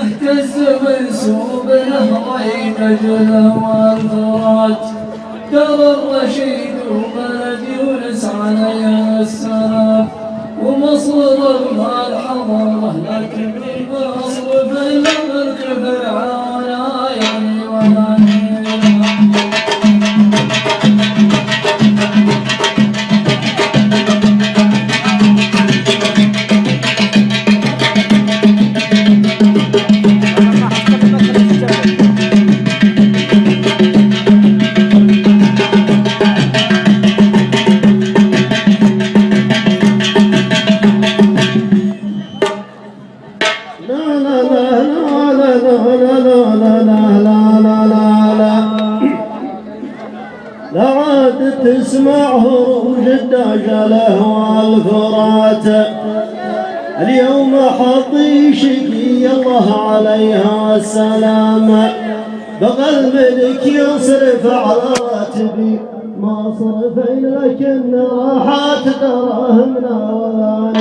يهتز منسوب نهرين نجله والفرات درى الرشيد وبلد يونس عليها السلام ومصدر ما الحضاره لكن المصر في المغرب فرعون يعني ولا لا عاد تسمع هروج الدجله والفرات اليوم حطي شقي الله عليها السلام بغى الملك يصرف على راتبي ما صرفين لكن راحت دراهمنا ولا